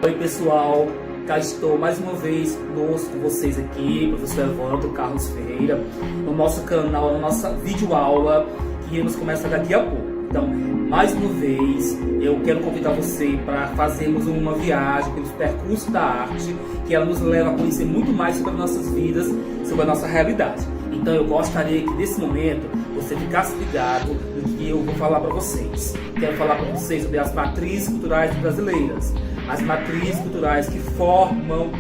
Oi pessoal, cá estou mais uma vez conosco com vocês aqui, professor Evandro Carlos Ferreira, no nosso canal, na nossa videoaula que iremos começar daqui a pouco. Então, mais uma vez, eu quero convidar você para fazermos uma viagem pelos percursos da arte, que ela nos leva a conhecer muito mais sobre as nossas vidas, sobre a nossa realidade. Então, eu gostaria que nesse momento você ficasse ligado no que eu vou falar para vocês. Quero falar para vocês sobre as matrizes culturais brasileiras, as matrizes culturais que formam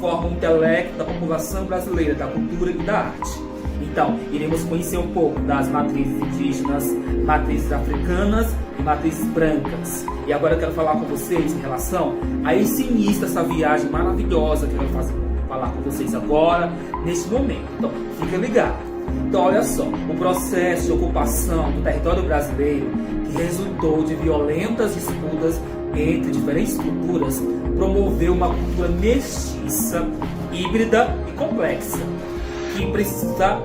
o intelecto da população brasileira, da cultura e da arte. Então, iremos conhecer um pouco das matrizes indígenas, matrizes africanas e matrizes brancas. E agora eu quero falar com vocês em relação a esse início dessa viagem maravilhosa que eu vou falar com vocês agora, neste momento. Então, fica ligado. Então, olha só, o processo de ocupação do território brasileiro, que resultou de violentas disputas entre diferentes culturas, promoveu uma cultura mestiça, híbrida e complexa, que precisa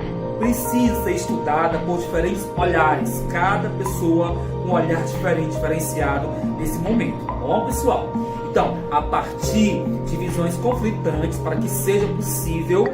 ser estudada por diferentes olhares, cada pessoa com um olhar diferente, diferenciado nesse momento, tá bom, pessoal? Então, a partir de visões conflitantes, para que seja possível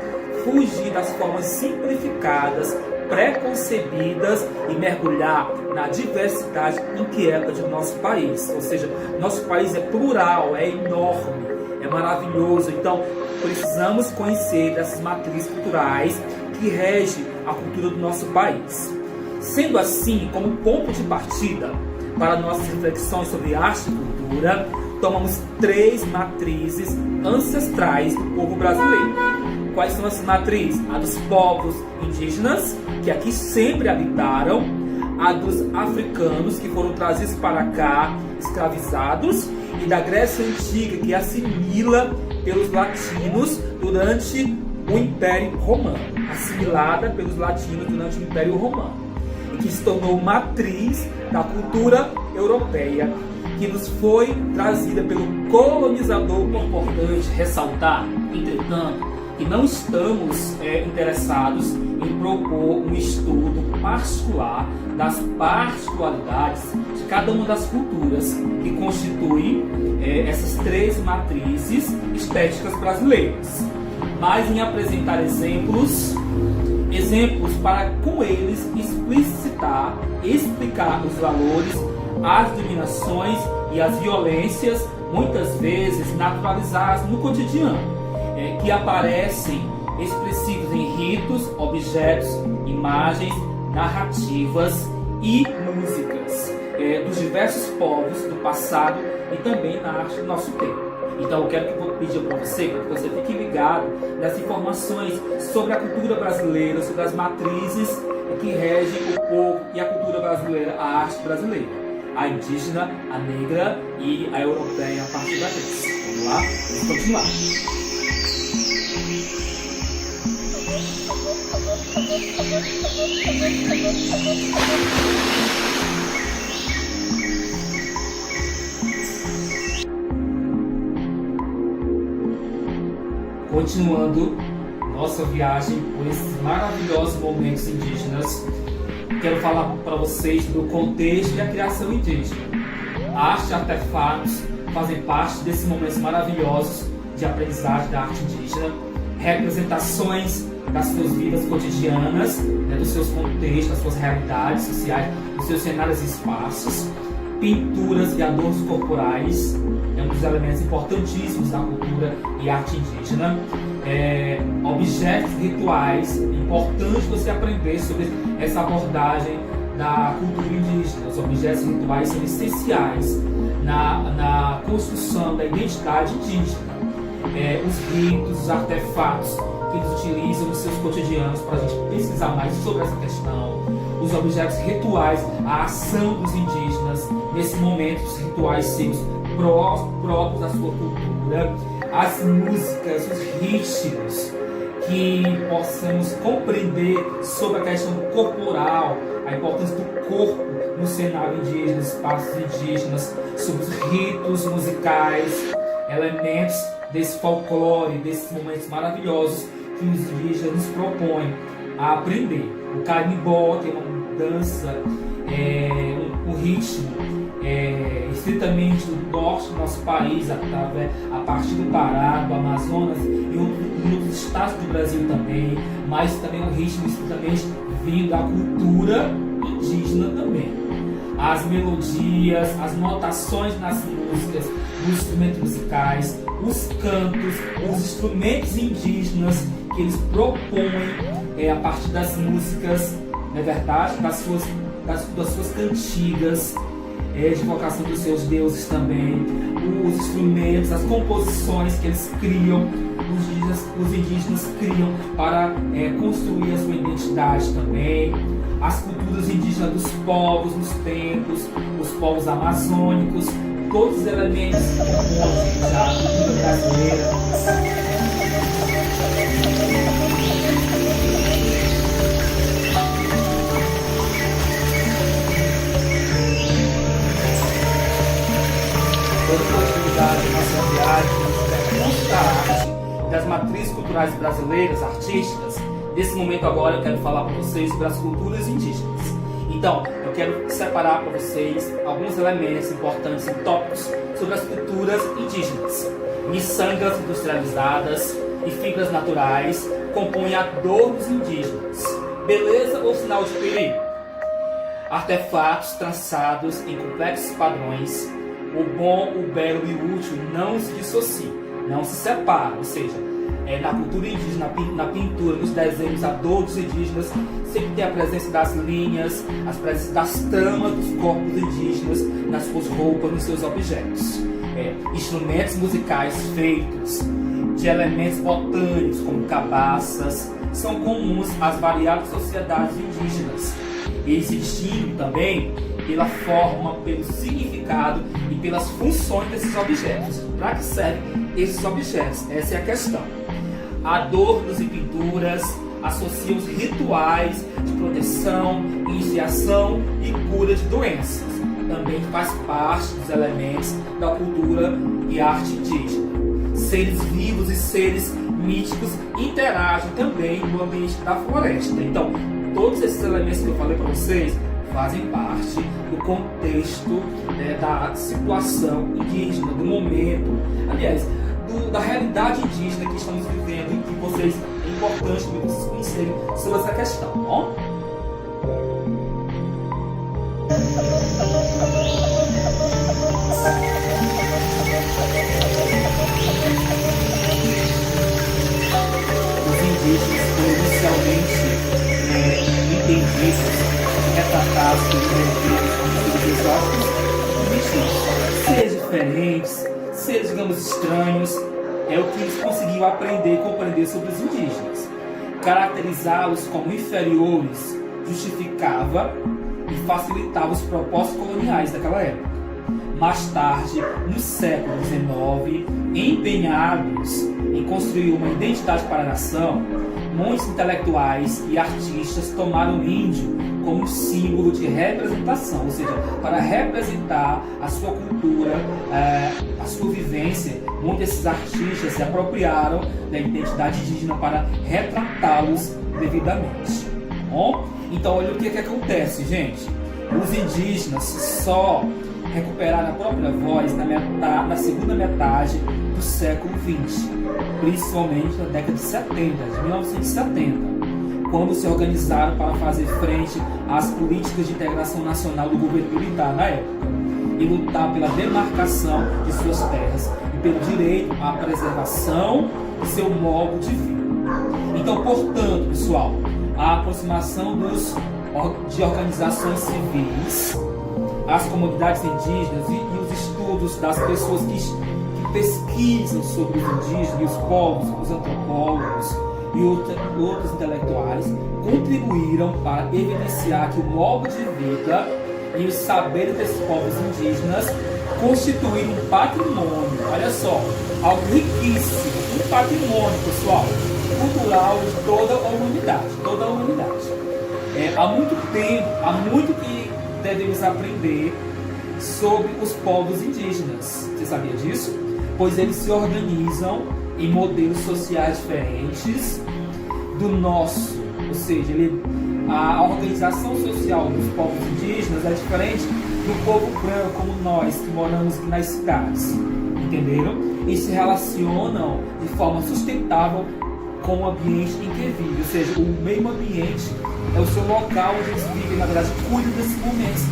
fugir das formas simplificadas, preconcebidas e mergulhar na diversidade inquieta do nosso país. Ou seja, nosso país é plural, é enorme, é maravilhoso. Então, precisamos conhecer essas matrizes culturais que regem a cultura do nosso país. Sendo assim, como ponto de partida para nossas reflexões sobre arte e cultura, tomamos 3 matrizes ancestrais do povo brasileiro. Quais são essas matrizes? A dos povos indígenas, que aqui sempre habitaram, a dos africanos, que foram trazidos para cá, escravizados, e da Grécia Antiga, que assimila pelos latinos durante o Império Romano, assimilada pelos latinos durante o Império Romano, e que se tornou matriz da cultura europeia, que nos foi trazida pelo colonizador. Importante ressaltar, entretanto, que não estamos interessados em propor um estudo particular das particularidades de cada uma das culturas que constituem essas 3 matrizes estéticas brasileiras, mas em apresentar exemplos para com eles explicar os valores, as dominações e as violências, muitas vezes naturalizadas no cotidiano, que aparecem expressivos em ritos, objetos, imagens, narrativas e músicas dos diversos povos do passado e também na arte do nosso tempo. Então eu quero pedir para você que você fique ligado nas informações sobre a cultura brasileira, sobre as matrizes que regem o povo e a cultura brasileira, a arte brasileira, a indígena, a negra e a europeia a partir da vez. Vamos lá? Vamos continuar. Continuando nossa viagem por esses maravilhosos momentos indígenas, quero falar para vocês do contexto e a criação indígena. A arte e artefatos fazem parte desses momentos maravilhosos de aprendizagem da arte indígena, representações das suas vidas cotidianas, dos seus contextos, das suas realidades sociais, dos seus cenários e espaços, pinturas e adornos corporais, um dos elementos importantíssimos da cultura e arte indígena, objetos rituais, importante você aprender sobre essa abordagem da cultura indígena. Os objetos rituais são essenciais na construção da identidade indígena. Os ritos, os artefatos que eles utilizam nos seus cotidianos, para a gente pesquisar mais sobre essa questão, os objetos rituais, a ação dos indígenas nesse momento, os rituais seus próprios da sua cultura, as músicas, os ritmos, que possamos compreender sobre a questão corporal, a importância do corpo no cenário indígena, espaços indígenas, sobre os ritos musicais, elementos desse folclore, desses momentos maravilhosos que os indígenas nos propõem a aprender. O carimbó, que é uma dança, um ritmo estritamente do norte do nosso país, a partir do Pará, do Amazonas e outros estados do Brasil também, mas também um ritmo estritamente vindo da cultura indígena também. As melodias, as notações nas músicas, os instrumentos musicais, os cantos, os instrumentos indígenas que eles propõem a partir das músicas, não é verdade? Das suas cantigas, de invocação dos seus deuses também, os instrumentos, as composições que eles criam, os indígenas criam para construir a sua identidade também, as culturas indígenas dos povos nos templos, os povos amazônicos, todos os elementos que compõem a cultura brasileira. Toda oportunidade da nossa viagem, constar das matrizes culturais brasileiras, artísticas. Nesse momento agora eu quero falar para vocês sobre as culturas indígenas. Então, eu quero separar para vocês alguns elementos importantes e tópicos sobre as culturas indígenas. Miçangas industrializadas e fibras naturais compõem a dor dos indígenas. Beleza ou sinal de perigo? Artefatos traçados em complexos padrões. O bom, o belo e o útil não se dissociam, não se separam, ou seja, na cultura indígena, na pintura, nos desenhos, a dor dos indígenas sempre tem a presença das linhas, a presença das tramas dos corpos indígenas nas suas roupas, nos seus objetos. Instrumentos musicais feitos de elementos botânicos, como cabaças, são comuns às variadas sociedades indígenas. Eles se distinguem também pela forma, pelo significado e pelas funções desses objetos. Para que servem esses objetos? Essa é a questão. Adornos e pinturas associam os rituais de proteção, iniciação e cura de doenças. Também faz parte dos elementos da cultura e arte indígena. Seres vivos e seres místicos interagem também no ambiente da floresta. Então, todos esses elementos que eu falei para vocês fazem parte do contexto da situação indígena, do momento, aliás, da realidade indígena que estamos vivendo e que vocês, é importante que vocês conhecerem sobre essa questão, bom? Os indígenas foram inicialmente entendidos, retratados pelos exóticos, seres diferentes, seres, digamos, estranhos, é o que eles conseguiam aprender e compreender sobre os indígenas. Caracterizá-los como inferiores justificava e facilitava os propósitos coloniais daquela época. Mais tarde, no século XIX, empenhados em construir uma identidade para a nação, muitos intelectuais e artistas tomaram o índio como símbolo de representação, ou seja, para representar a sua cultura, a sua vivência. Muitos desses artistas se apropriaram da identidade indígena para retratá-los devidamente. Bom, então olha o que acontece, gente. Os indígenas só recuperaram a própria voz na segunda metade do século XX, principalmente na década de 70, de 1970. Quando se organizaram para fazer frente às políticas de integração nacional do governo militar na época e lutar pela demarcação de suas terras e pelo direito à preservação de seu modo de vida. Então, portanto, pessoal, a aproximação de organizações civis, as comunidades indígenas e os estudos das pessoas que pesquisam sobre os indígenas e os povos, os antropólogos e outros intelectuais contribuíram para evidenciar que o modo de vida e os saberes desses povos indígenas constituem um patrimônio, olha só, algo riquíssimo, um patrimônio, pessoal, cultural de toda a humanidade. Há muito que devemos aprender sobre os povos indígenas. Você sabia disso? Pois eles se organizam em modelos sociais diferentes do nosso, ou seja, a organização social dos povos indígenas é diferente do povo branco como nós, que moramos nas cidades, entenderam? E se relacionam de forma sustentável com o ambiente em que vivem, ou seja, o meio ambiente é o seu local onde eles vivem, na verdade, cuidam desses momentos,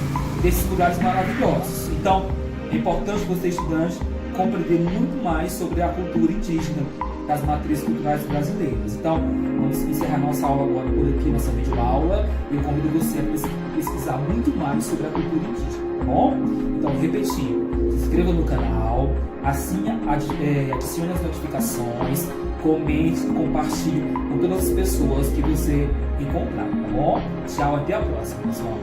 desses lugares maravilhosos. Então, é importante você, estudante, compreender muito mais sobre a cultura indígena das matrizes culturais brasileiras. Então, vamos encerrar nossa aula agora por aqui, nossa videoaula, e eu convido você a pesquisar muito mais sobre a cultura indígena, tá bom? Então, repetindo, se inscreva no canal, adicione as notificações, comente, compartilhe com todas as pessoas que você encontrar, tá bom? Tchau, até a próxima, pessoal.